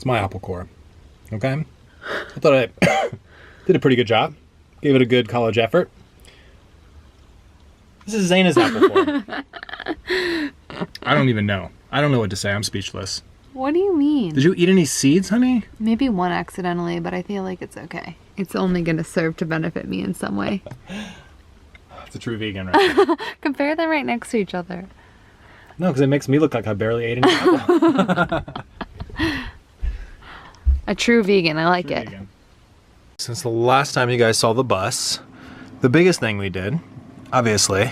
my apple core. Okay? I thought I did a pretty good job. Gave it a good college effort. This is Zaina's apple core. I don't even know. I don't know what to say. I'm speechless. What do you mean? Did you eat any seeds, honey? Maybe one accidentally, but I feel like it's okay. It's only going to serve to benefit me in some way. It's a true vegan, right? Compare them right next to each other. No, because it makes me look like I barely ate any apple. A true vegan. I like True it. vegan. Since the last time you guys saw the bus, the biggest thing we did, obviously,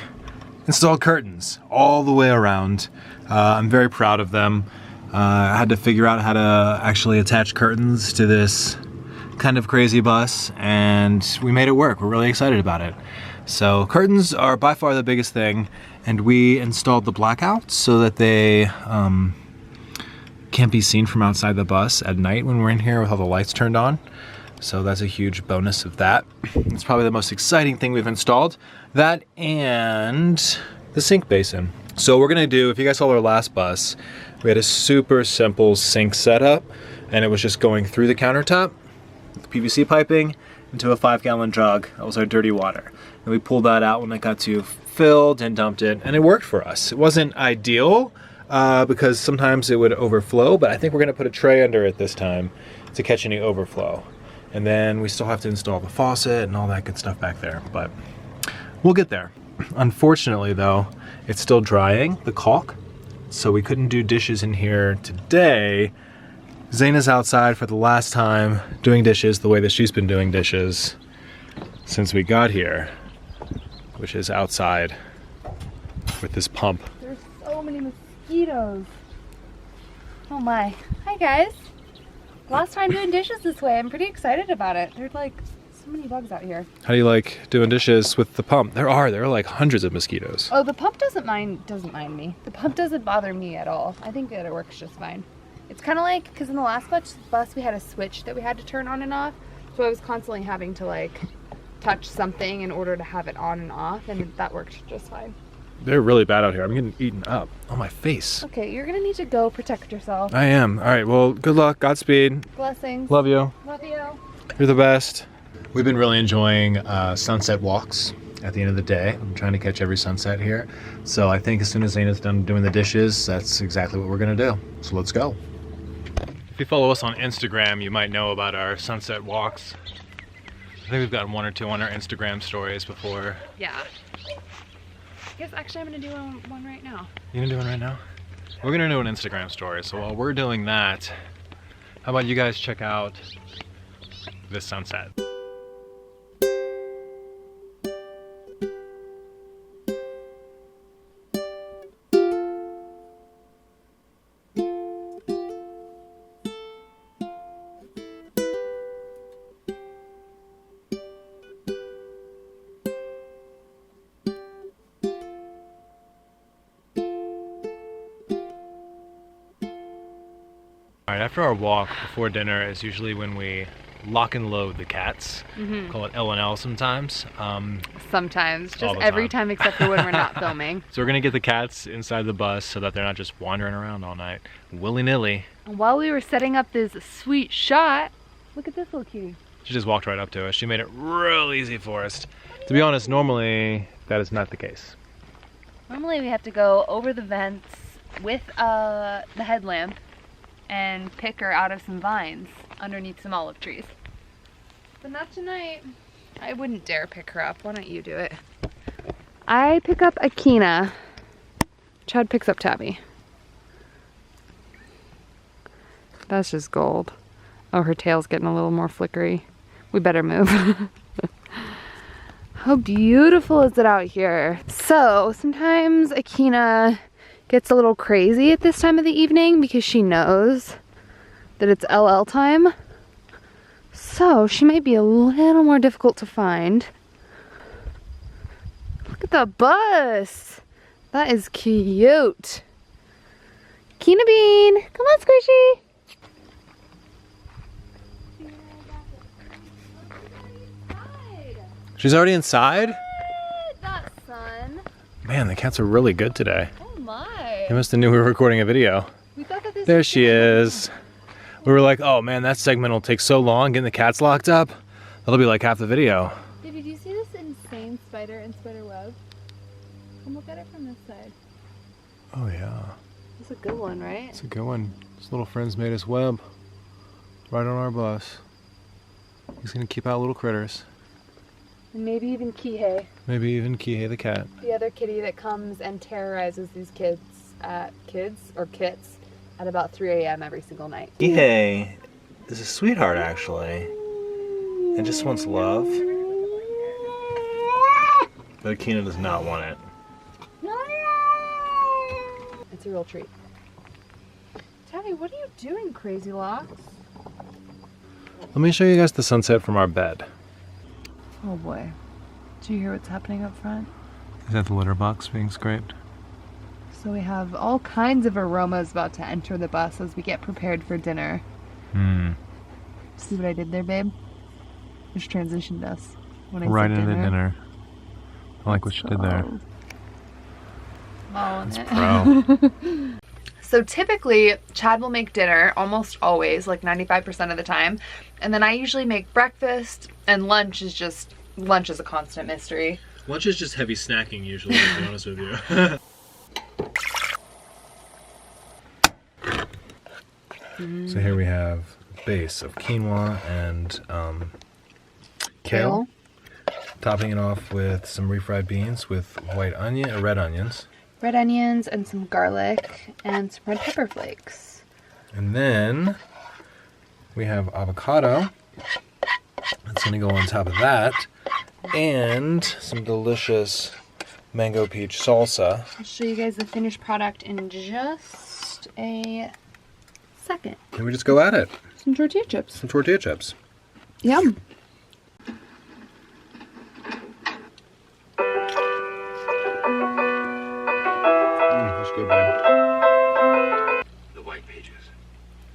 installed curtains all the way around. I'm very proud of them. I had to figure out how to actually attach curtains to this kind of crazy bus, and we made it work. We're really excited about it. So curtains are by far the biggest thing, and we installed the blackouts so that they can't be seen from outside the bus at night when we're in here with all the lights turned on. So that's a huge bonus of that. It's probably the most exciting thing we've installed. That and the sink basin. So we're gonna do, if you guys saw our last bus, we had a super simple sink setup, and it was just going through the countertop with PVC piping into a 5-gallon jug. That was our dirty water. And we pulled that out when it got too filled and dumped it, and it worked for us. It wasn't ideal because sometimes it would overflow, but I think we're gonna put a tray under it this time to catch any overflow. And then we still have to install the faucet and all that good stuff back there, but we'll get there. Unfortunately though, it's still drying, the caulk, so we couldn't do dishes in here today. Zaina's outside for the last time doing dishes the way that she's been doing dishes since we got here, which is outside with this pump. There's so many mosquitoes. Oh my. Hi guys. Last time doing dishes this way. I'm pretty excited about it. There's like so many bugs out here. How do you like doing dishes with the pump? There are like hundreds of mosquitoes. Oh, the pump doesn't mind me. The pump doesn't bother me at all. I think that it works just fine. It's kind of like, because in the last bus we had a switch that we had to turn on and off, so I was constantly having to like touch something in order to have it on and off, and that worked just fine. They're really bad out here. I'm getting eaten up on my face. Okay, you're gonna need to go protect yourself. I am. All right, well, good luck. Godspeed. Blessings. Love you. Love you. You're the best. We've been really enjoying sunset walks at the end of the day. I'm trying to catch every sunset here. So I think as soon as Zaina's done doing the dishes, that's exactly what we're gonna do. So let's go. If you follow us on Instagram, you might know about our sunset walks. I think we've got 1 or 2 on our Instagram stories before. Yeah. I guess actually I'm gonna do one right now. You gonna do one right now? We're gonna do an Instagram story. So while we're doing that, how about you guys check out this sunset? All right, after our walk before dinner is usually when we lock and load the cats. Call it L&L sometimes. Sometimes, just all the every time. time except for when we're not filming. So we're gonna get the cats inside the bus so that they're not just wandering around all night, willy-nilly. And while we were setting up this sweet shot, look at this little cutie. She just walked right up to us. She made it real easy for us. To be honest, normally that is not the case. Normally we have to go over the vents with the headlamp and pick her out of some vines underneath some olive trees. But not tonight. I wouldn't dare pick her up. Why don't you do it? I pick up Akina. Chad picks up Tabby. That's just gold. Oh, her tail's getting a little more flickery. We better move. How beautiful is it out here? So sometimes Akina gets a little crazy at this time of the evening because she knows that it's LL time. So she might be a little more difficult to find. Look at the bus. That is cute. Kina Bean, come on, Squishy. She's already inside? That sun. Man, the cats are really good today. Oh my. They must have knew we were recording a video. We thought that this There was she is. We were like, oh man, that segment will take so long getting the cats locked up. That'll be like half the video. Baby, do you see this insane spider in spider web? Come look at it from this side. Oh yeah. It's a good one, right? It's a good one. His little friends made us web right on our bus. He's gonna keep out little critters. And maybe even Kihei. Maybe even Kihei the cat. The other kitty that comes and terrorizes these kits at about 3 a.m. every single night. Kihei is a sweetheart actually, and just wants love. But Akina does not want it. It's a real treat. Tabby, what are you doing, Crazy Locks? Let me show you guys the sunset from our bed. Oh boy. Do you hear what's happening up front? Is that the litter box being scraped? So we have all kinds of aromas about to enter the bus as we get prepared for dinner. See what I did there, babe? Which transitioned us when I Right said into dinner. I like what you did there. That's Pro. So typically, Chad will make dinner almost always, like 95% of the time. And then I usually make breakfast, and lunch is a constant mystery. Lunch is just heavy snacking usually, to be honest with you. So here we have a base of quinoa and kale. Topping it off with some refried beans with red onions. Red onions and some garlic and some red pepper flakes. And then we have avocado. That's gonna go on top of that. And some delicious mango peach salsa. I'll show you guys the finished product in just a second. And we just go at it. Some tortilla chips. Some tortilla chips. Yum. That's good, babe. The white pages.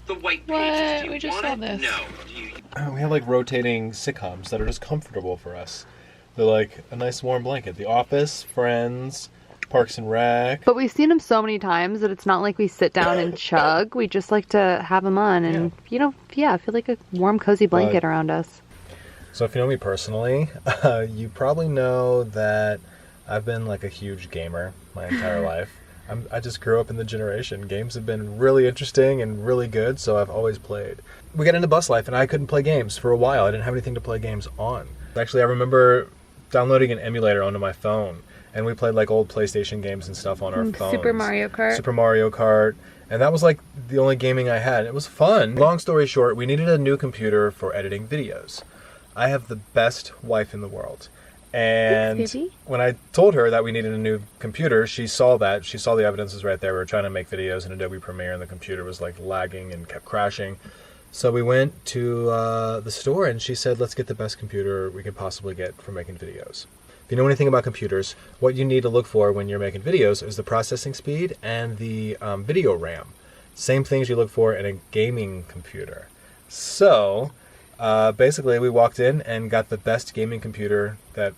The white pages. Do you We just want saw it? this. No. Do you? We have like rotating sitcoms that are just comfortable for us. They're like a nice warm blanket. The Office, Friends, Parks and Rec. But we've seen them so many times that it's not like we sit down and chug. We just like to have them on and, feel like a warm, cozy blanket around us. So if you know me personally, you probably know that I've been like a huge gamer my entire life. I just grew up in the generation. Games have been really interesting and really good, so I've always played. We got into bus life and I couldn't play games for a while. I didn't have anything to play games on. Actually, I remember downloading an emulator onto my phone, and we played like old PlayStation games and stuff on our phones. Super Mario Kart. And that was like the only gaming I had. It was fun. Long story short, we needed a new computer for editing videos. I have the best wife in the world. And Thanks, baby. when I told her that we needed a new computer, she saw that. She saw the evidence was right there. We were trying to make videos in Adobe Premiere, and the computer was like lagging and kept crashing. So we went to the store, and she said, let's get the best computer we could possibly get for making videos. If you know anything about computers, what you need to look for when you're making videos is the processing speed and the video RAM. Same things you look for in a gaming computer. So basically, we walked in and got the best gaming computer that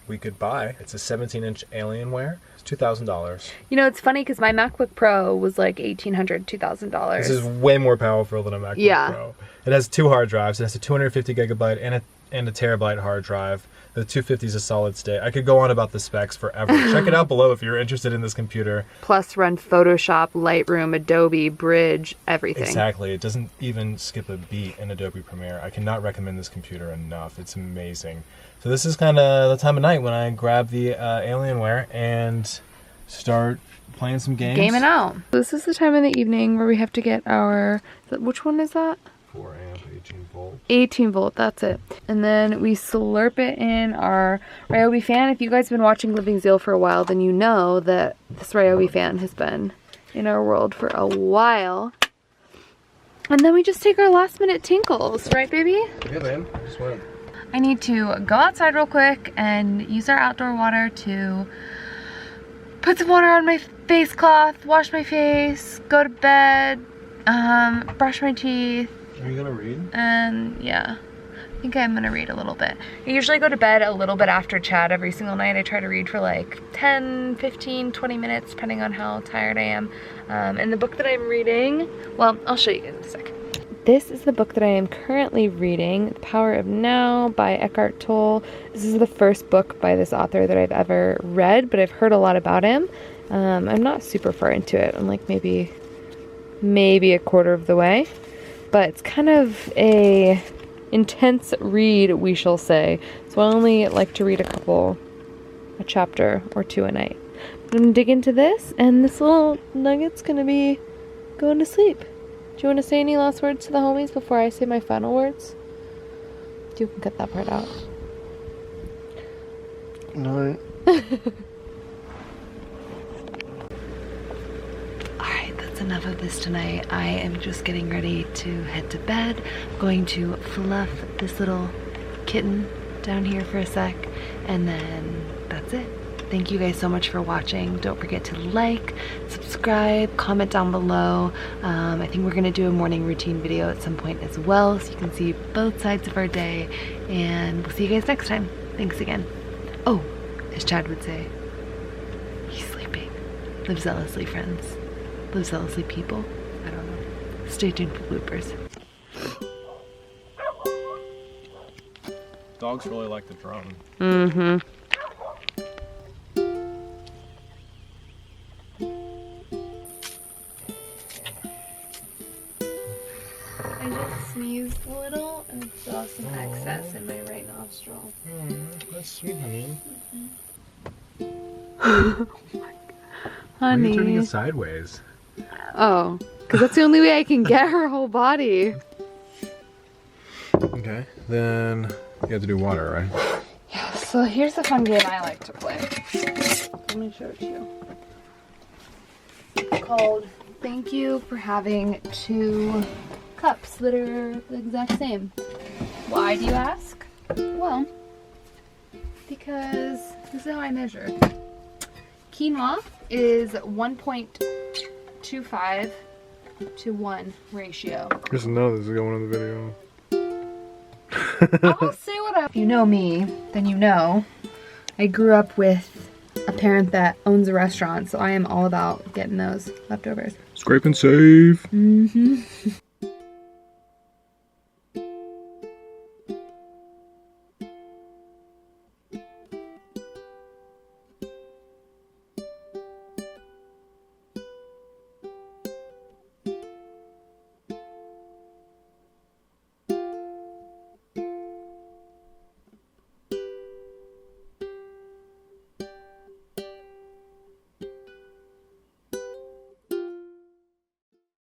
we could buy. It's a 17-inch Alienware. It's $2,000. You know, it's funny because my MacBook Pro was like $1,800, $2,000. This is way more powerful than a MacBook Pro. It has 2 hard drives. It has a 250 gigabyte and a terabyte hard drive. The 250 is a solid state. I could go on about the specs forever. Check it out below if you're interested in this computer. Plus run Photoshop, Lightroom, Adobe, Bridge, everything. Exactly. It doesn't even skip a beat in Adobe Premiere. I cannot recommend this computer enough. It's amazing. So this is kind of the time of night when I grab the Alienware and start playing some games. Gaming out. This is the time of the evening where we have to get our, which one is that? 4 amp, 18 volt. 18 volt, that's it. And then we slurp it in our Ryobi fan. If you guys have been watching Living Zeal for a while, then you know that this Ryobi fan has been in our world for a while. And then we just take our last minute tinkles, right baby? Yeah, man. Just went. I need to go outside real quick and use our outdoor water to put some water on my face cloth, wash my face, go to bed, brush my teeth. Are you gonna read? And yeah, I think I'm gonna read a little bit. I usually go to bed a little bit after Chad every single night. I try to read for like 10, 15, 20 minutes, depending on how tired I am. And the book that I'm reading, well, I'll show you guys in a second. this is the book that I am currently reading, The Power of Now by Eckhart Tolle. This is the first book by this author that I've ever read, but I've heard a lot about him. I'm not super far into it. I'm like maybe a quarter of the way, but it's kind of a intense read, we shall say. So I only like to read a chapter or two a night. But I'm gonna dig into this, and this little nugget's gonna be going to sleep. Do you want to say any last words to the homies before I say my final words? You can cut that part out. No. Alright, that's enough of this tonight. I am just getting ready to head to bed. I'm going to fluff this little kitten down here for a sec, and then that's it. Thank you guys so much for watching. Don't forget to like, subscribe, comment down below. I think we're gonna do a morning routine video at some point as well, so you can see both sides of our day, and we'll see you guys next time. Thanks again. Oh, as Chad would say, he's sleeping. Live zealously, friends. Live zealously, people. I don't know. Stay tuned for bloopers. Dogs really like the drum. Mm-hmm. I just sneezed a little and saw some excess in my right nostril. That's sweet, honey. Oh my God. Why are you Honey. turning it sideways? Oh, because that's the only way I can get her whole body. Okay, then you have to do water, right? Yeah, so here's the fun game I like to play. Let me show it to you. It's called Thank You for Having Two Cups that are the exact same. Why, do you ask? Well, because this is how I measure. Quinoa is 1.25 to 1 ratio. Just know this is going on the video. I'll say what I... If you know me, then you know I grew up with a parent that owns a restaurant, so I am all about getting those leftovers. Scrape and save. Mm-hmm.